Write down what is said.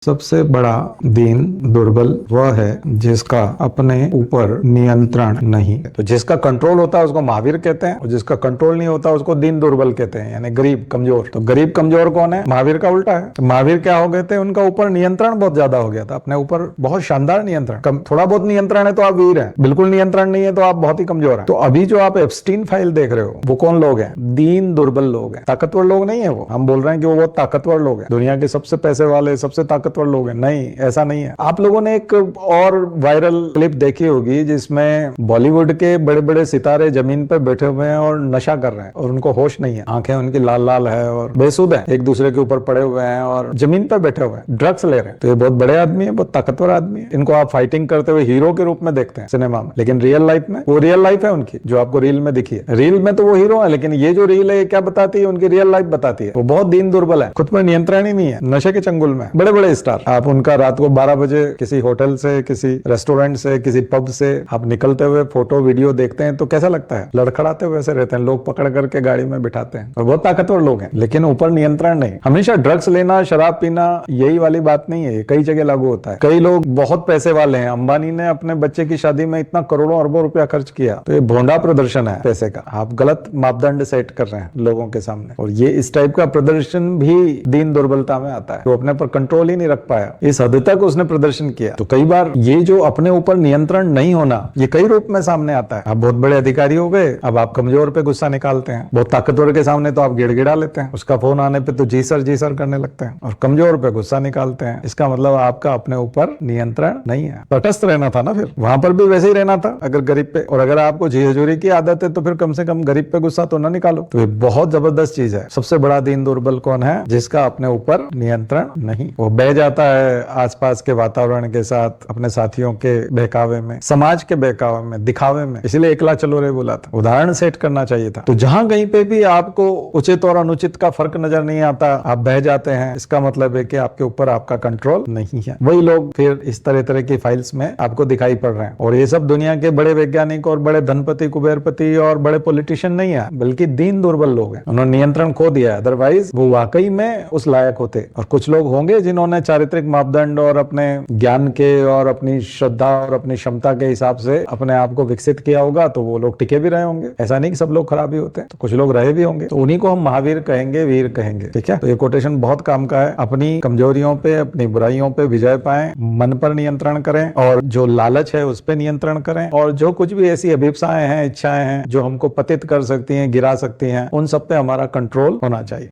सबसे बड़ा दीन दुर्बल वह है जिसका अपने ऊपर नियंत्रण नहीं है। तो जिसका कंट्रोल होता है उसको महावीर कहते हैं और जिसका कंट्रोल नहीं होता उसको दीन दुर्बल कहते हैं, यानी गरीब कमजोर। तो गरीब कमजोर कौन है? महावीर का उल्टा है। तो महावीर क्या हो गए थे? उनका ऊपर नियंत्रण बहुत ज्यादा हो गया था, अपने ऊपर बहुत शानदार नियंत्रण। थोड़ा बहुत नियंत्रण है तो आप वीर हैं, बिल्कुल नियंत्रण नहीं है तो आप बहुत ही कमजोर हैं। तो अभी जो आप एप्स्टीन फाइल देख रहे हो वो कौन लोग हैं? दीन दुर्बल लोग हैं, ताकतवर लोग नहीं है। वो हम बोल रहे हैं कि वो बहुत ताकतवर लोग हैं, दुनिया के सबसे पैसे वाले सबसे ताकतवर लोग हैं। नहीं, ऐसा नहीं है। आप लोगों ने एक और वायरल क्लिप देखी होगी जिसमें बॉलीवुड के बड़े बड़े सितारे जमीन पे बैठे हुए हैं और नशा कर रहे हैं और उनको होश नहीं है, आंखें उनकी लाल लाल है और बेसुध है, एक दूसरे के ऊपर पड़े हुए हैं और जमीन पे बैठे हुए हैं, ड्रग्स ले रहे हैं। तो ये बहुत बड़े आदमी है, बहुत ताकतवर आदमी है। इनको आप फाइटिंग करते हुए हीरो के रूप में देखते हैं सिनेमा में, लेकिन रियल लाइफ में वो रियल लाइफ है उनकी जो आपको रील में दिखी है। रील में तो वो हीरो है, लेकिन ये जो रील है ये क्या बताती है? उनकी रियल लाइफ बताती है। वो बहुत दीन दुर्बल है, खुद पर नियंत्रण ही नहीं है, नशे के चंगुल में। बड़े बड़े स्टार, आप उनका रात को 12 बजे किसी होटल से, किसी रेस्टोरेंट से, किसी पब से आप निकलते हुए फोटो वीडियो देखते हैं तो कैसा लगता है? लड़खड़ाते हुए ऐसे रहते हैं, लोग पकड़ करके गाड़ी में बिठाते हैं और बहुत ताकतवर लोग हैं, लेकिन ऊपर नियंत्रण नहीं। हमेशा ड्रग्स लेना, शराब पीना यही वाली बात नहीं है, कई जगह लागू होता है। कई लोग बहुत पैसे वाले हैं, अंबानी ने अपने बच्चे की शादी में इतना करोड़ों अरबों रुपया खर्च किया, तो ये भोंडा प्रदर्शन है पैसे का। आप गलत मापदंड सेट कर रहे हैं लोगों के सामने, और ये इस टाइप का प्रदर्शन भी दीन दुर्बलता में आता है। तो अपने पर कंट्रोल ही नहीं रख पाया, इस हद तक उसने प्रदर्शन किया। तो कई बार ये जो अपने ऊपर नियंत्रण नहीं होना, ये कई रूप में सामने आता है। आप बहुत बड़े अधिकारी हो गए, अब आप कमजोर पे गुस्सा निकालते हैं। बहुत ताकतवर के सामने तो आप गिड़गिड़ा लेते हैं, उसका फोन आने पे तो जी सर करने लगते हैं, और कमजोर पे गुस्सा निकालते हैं। इसका मतलब आपका अपने ऊपर नियंत्रण नहीं है। तटस्थ रहना था ना, फिर वहां पर भी वैसे ही रहना था अगर गरीब पे। और अगर आपको जी हजूरी की आदत है तो फिर कम से कम गरीब पे गुस्सा तो ना निकालो। तो ये बहुत जबरदस्त चीज है। सबसे बड़ा दीन दुर्बल कौन है? जिसका अपने ऊपर नियंत्रण नहीं। वो बह जाता है आसपास के वातावरण के साथ, अपने साथियों के बहकावे में, समाज के बहकावे में, दिखावे में। इसलिए एकला चलो रे बोला था, उदाहरण सेट करना चाहिए था। तो जहां कहीं पे भी आपको उचित और अनुचित का फर्क नजर नहीं आता, आप बह जाते हैं, इसका मतलब है कि आपके ऊपर आपका कंट्रोल नहीं है। वही लोग फिर इस तरह की फाइल्स में आपको दिखाई पड़ रहे हैं। और ये सब दुनिया के बड़े वैज्ञानिक और बड़े धनपति, कुबेरपति और बड़े पॉलिटिशियन नहीं है, बल्कि दीन दुर्बल लोग हैं। उन्होंने नियंत्रण खो दिया, अदरवाइज वो वाकई में उस लायक होते। और कुछ लोग होंगे जिन्होंने चारित्रिक मापदंड और अपने ज्ञान के और अपनी श्रद्धा और अपनी क्षमता के हिसाब से अपने आप को विकसित किया होगा, तो वो लोग टिके भी रहे होंगे। ऐसा नहीं कि सब लोग खराब ही होते हैं, तो कुछ लोग रहे भी होंगे। तो उन्हीं को हम महावीर कहेंगे, वीर कहेंगे। ठीक है, तो ये कोटेशन बहुत काम का है। अपनी कमजोरियों पे, अपनी बुराइयों पे विजय पाएं, मन पर नियंत्रण करें, और जो लालच है उस पर नियंत्रण करें, और जो कुछ भी ऐसी अभिप्साएं हैं, इच्छाएं हैं जो हमको पतित कर सकती हैं, गिरा सकती हैं, उन सब पे हमारा कंट्रोल होना चाहिए।